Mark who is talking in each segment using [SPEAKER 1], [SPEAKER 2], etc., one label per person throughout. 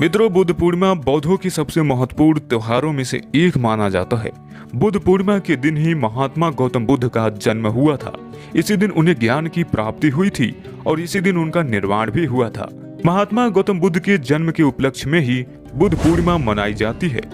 [SPEAKER 1] मित्रों, बुद्ध पूर्णिमा बौद्धों की सबसे महत्वपूर्ण त्योहारों में से एक माना जाता है। बुद्ध पूर्णिमा के दिन ही महात्मा गौतम बुद्ध का जन्म हुआ था। इसी दिन उन्हें ज्ञान की प्राप्ति हुई थी और इसी दिन उनका निर्वाण भी हुआ था। महात्मा गौतम बुद्ध के जन्म के उपलक्ष्य में ही बुद्ध पूर्णिमा मनाई जाती है।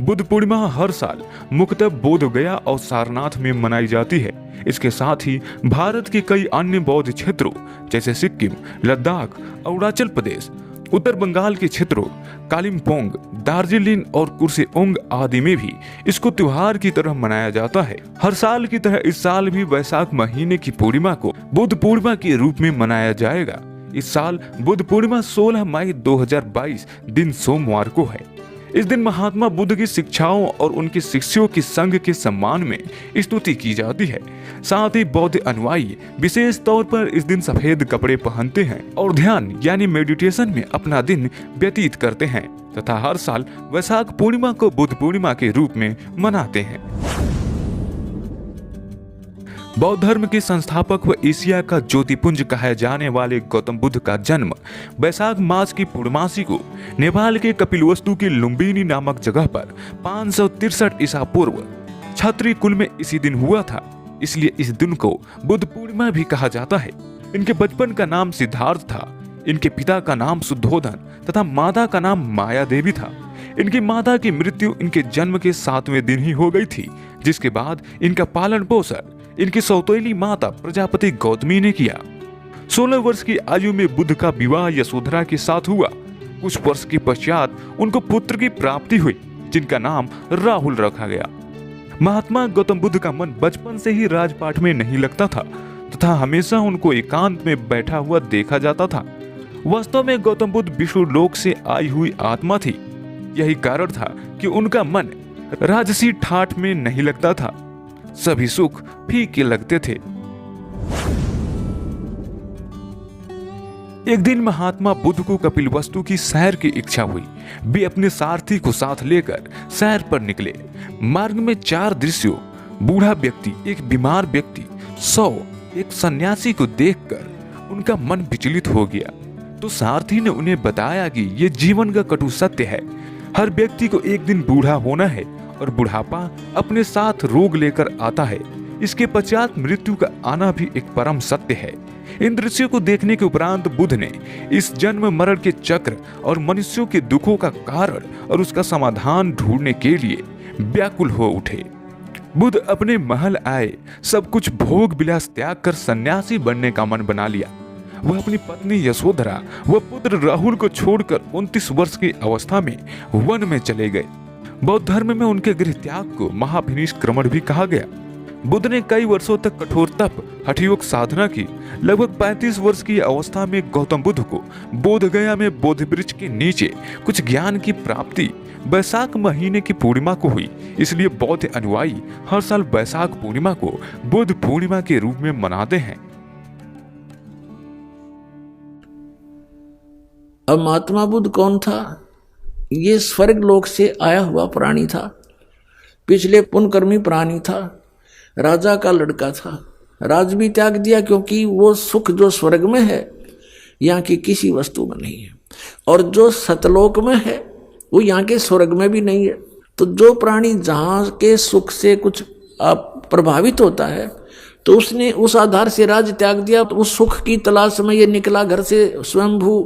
[SPEAKER 1] बुद्ध पूर्णिमा हर साल मुख्यतः बोध गया और सारनाथ में मनाई जाती है। इसके साथ ही भारत के कई अन्य बौद्ध क्षेत्रों जैसे सिक्किम, लद्दाख, अरुणाचल प्रदेश, उत्तर बंगाल के क्षेत्रों, कालिम्पोंग, दार्जिलिंग और कुर्सेओंग आदि में भी इसको त्योहार की तरह मनाया जाता है। हर साल की तरह इस साल भी वैशाख महीने की पूर्णिमा को बुद्ध पूर्णिमा के रूप में मनाया जाएगा। इस साल बुद्ध पूर्णिमा 16 मई 2022 दिन सोमवार को है। इस दिन महात्मा बुद्ध की शिक्षाओं और उनके शिष्यों के संघ के सम्मान में स्तुति की जाती है। साथ ही बौद्ध अनुयायी विशेष तौर पर इस दिन सफेद कपड़े पहनते हैं और ध्यान यानी मेडिटेशन में अपना दिन व्यतीत करते हैं तथा हर साल वैशाख पूर्णिमा को बुद्ध पूर्णिमा के रूप में मनाते हैं। बौद्ध धर्म के संस्थापक व एशिया का ज्योतिपुंज कहे जाने वाले गौतम बुद्ध का जन्म वैशाख मास की पूर्णमासी को नेपाल के कपिलवस्तु की लुम्बिनी नामक जगह पर 563 ईसा पूर्व क्षत्रिय कुल में इसी दिन हुआ था। इसलिए इस दिन को बुद्ध पूर्णिमा भी कहा जाता है। इनके बचपन का नाम सिद्धार्थ था। इनके पिता का नाम शुद्धोधन तथा माता का नाम माया देवी था। इनकी माता की मृत्यु इनके जन्म के 7वें दिन ही हो गई थी, जिसके बाद इनका पालन पोषण इनकी सौतेली माता प्रजापति गौतमी ने किया। 16 वर्ष की आयु में बुद्ध का विवाह यशोधरा के साथ हुआ। कुछ वर्ष के पश्चात उनको पुत्र की प्राप्ति हुई, जिनका नाम राहुल रखा गया। महात्मा गौतम बुद्ध का मन बचपन से ही राजपाट में नहीं लगता था तथा हमेशा उनको एकांत में बैठा हुआ देखा जाता था। वास्तव में गौतम बुद्ध विष्णु लोक से आई हुई आत्मा थी। यही कारण था कि उनका मन राजसी ठाठ में नहीं लगता था। सभी सुख फीके लगते थे। एक दिन महात्मा बुद्ध को कपिलवस्तु की सैर की इच्छा हुई। वे अपने सारथी को साथ लेकर सैर पर निकले। मार्ग में 4 दृश्यों, बूढ़ा व्यक्ति, एक बीमार व्यक्ति, 100 एक सन्यासी को देखकर उनका मन विचलित हो गया। तो सारथी ने उन्हें बताया कि यह जीवन का कटु सत्य है। हर व्यक्ति को एक दिन बूढ़ा होना है और बुढ़ापा अपने साथ रोग लेकर आता है। इसके पश्चात मृत्यु का आना भी एक परम सत्य है। इन दृश्यों को देखने के उपरांत बुद्ध ने इस जन्म मरण के चक्र और मनुष्यों के दुखों का कारण और उसका समाधान ढूंढने के लिए व्याकुल हो उठे। बुद्ध अपने महल आए, सब कुछ भोग विलास त्याग कर सन्यासी बनने का मन बना लिया। वह अपनी पत्नी यशोधरा व पुत्र राहुल को छोड़कर 29 वर्ष की अवस्था में वन में चले गए। बौद्ध धर्म में उनके गृह त्याग को महाभिनिष्क्रमण भी कहा गया। बुद्ध ने कई वर्षों तक कठोर तप, हठयोग साधना की। लगभग 35 वर्ष की अवस्था में गौतम बुद्ध को बोध गया में बोधि वृक्ष के नीचे कुछ ज्ञान की प्राप्ति वैशाख महीने की पूर्णिमा को हुई। इसलिए बौद्ध अनुयायी हर साल वैशाख पूर्णिमा को बुद्ध पूर्णिमा के रूप में मनाते हैं।
[SPEAKER 2] अब महात्मा बुद्ध कौन था? ये स्वर्ग लोक से आया हुआ प्राणी था। पिछले पुण्यकर्मी प्राणी था। राजा का लड़का था। राज भी त्याग दिया क्योंकि वो सुख जो स्वर्ग में है यहाँ की किसी वस्तु में नहीं है, और जो सतलोक में है वो यहाँ के स्वर्ग में भी नहीं है। तो जो प्राणी जहाँ के सुख से कुछ प्रभावित होता है तो उसने उस आधार से राज त्याग दिया। तो उस सुख की तलाश में ये निकला घर से स्वयंभू।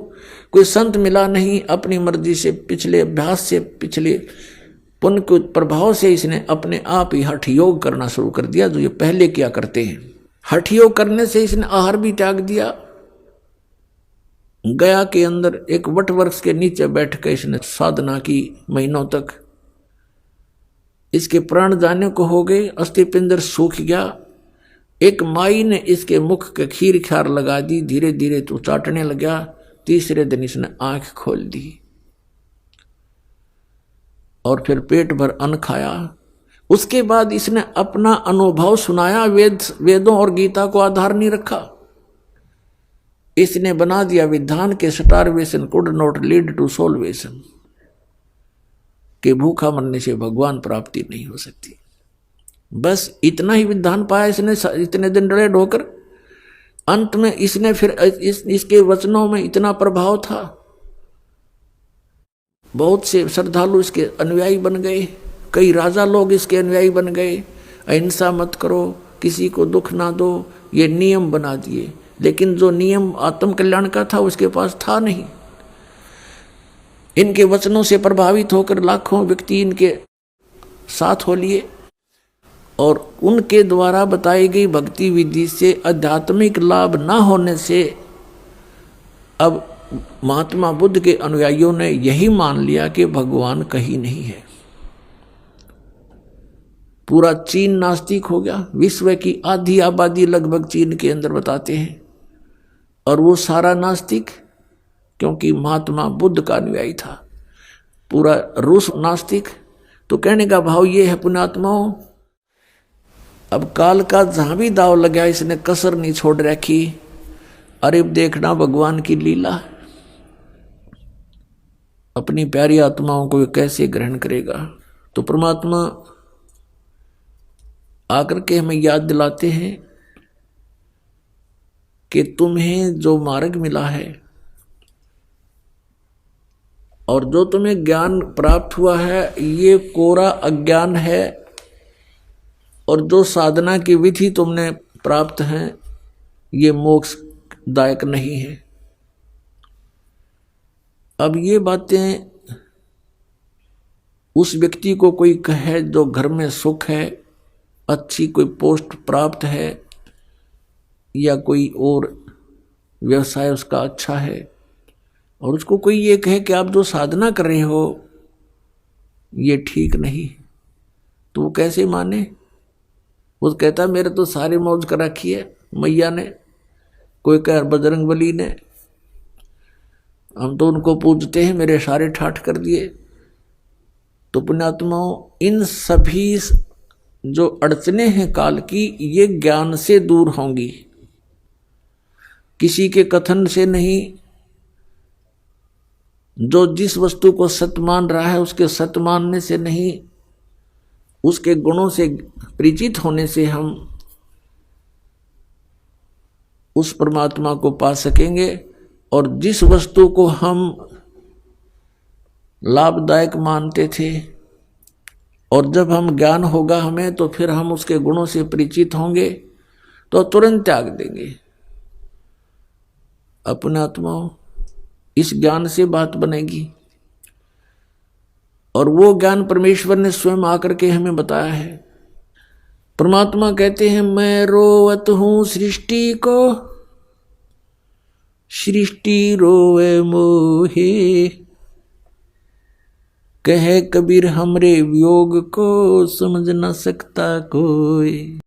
[SPEAKER 2] कोई संत मिला नहीं। अपनी मर्जी से, पिछले अभ्यास से, पिछले पुण्य के प्रभाव से इसने अपने आप ही हठ योग करना शुरू कर दिया, जो ये पहले किया करते हैं। हठ योग करने से इसने आहार भी त्याग दिया। गया के अंदर एक वट वृक्ष के नीचे बैठ कर इसने साधना की महीनों तक। इसके प्राण जाने को हो गए, अस्थि पिंजर सूख गया। एक माई ने इसके मुख के खीर खार लगा दी। धीरे धीरे तो चाटने लगा। तीसरे दिन इसने आंख खोल दी और फिर पेट भर अन्न खाया। उसके बाद इसने अपना अनुभव सुनाया। वेदों और गीता को आधार नहीं रखा। इसने बना दिया विधान के starvation could not lead to salvation, कि भूखा मरने से भगवान प्राप्ति नहीं हो सकती। बस इतना ही विधान पाया इसने इतने दिन डरे ढोकर। अंत में इसने फिर इसके वचनों में इतना प्रभाव था बहुत से श्रद्धालु इसके अनुयायी बन गए, कई राजा लोग इसके अनुयायी बन गए। अहिंसा मत करो, किसी को दुख ना दो, ये नियम बना दिए। लेकिन जो नियम आत्म कल्याण का था उसके पास था नहीं। इनके वचनों से प्रभावित होकर लाखों व्यक्ति इनके साथ हो लिए और उनके द्वारा बताई गई भक्ति विधि से आध्यात्मिक लाभ न होने से अब महात्मा बुद्ध के अनुयायियों ने यही मान लिया कि भगवान कहीं नहीं है। पूरा चीन नास्तिक हो गया। विश्व की आधी आबादी लगभग चीन के अंदर बताते हैं, और वो सारा नास्तिक, क्योंकि महात्मा बुद्ध का अनुयायी था। पूरा रूस नास्तिक। तो कहने का भाव ये है पुण्यात्माओं, अब काल का जहां भी दाव लगा इसने कसर नहीं छोड़ रखी। अरे देखना भगवान की लीला, अपनी प्यारी आत्माओं को कैसे ग्रहण करेगा। तो परमात्मा आकर के हमें याद दिलाते हैं कि तुम्हें जो मार्ग मिला है और जो तुम्हें ज्ञान प्राप्त हुआ है ये कोरा अज्ञान है, और जो साधना की विधि तुमने प्राप्त है ये मोक्षदायक नहीं है। अब ये बातें उस व्यक्ति को कोई कहे जो घर में सुख है, अच्छी कोई पोस्ट प्राप्त है, या कोई और व्यवसाय उसका अच्छा है, और उसको कोई ये कहे कि आप जो साधना कर रहे हो ये ठीक नहीं, तो वो कैसे माने। वो कहता मेरे तो सारी मौज कर रखी है मैया ने, कोई कह बजरंग बली ने, हम तो उनको पूजते हैं, मेरे सारे ठाठ कर दिए। तो पुण्यात्माओं, इन सभी जो अड़चने हैं काल की ये ज्ञान से दूर होंगी, किसी के कथन से नहीं। जो जिस वस्तु को सत्य मान रहा है उसके सत्य मानने से नहीं, उसके गुणों से परिचित होने से हम उस परमात्मा को पा सकेंगे। और जिस वस्तु को हम लाभदायक मानते थे और जब हम ज्ञान होगा हमें तो फिर हम उसके गुणों से परिचित होंगे तो तुरंत त्याग देंगे। अपने आत्माओं, इस ज्ञान से बात बनेगी, और वो ज्ञान परमेश्वर ने स्वयं आकर के हमें बताया है। परमात्मा कहते हैं मैं रोवत हूं सृष्टि को, सृष्टि रोवे मोहे, कहे कबीर हमरे वियोग को समझ न सकता कोई।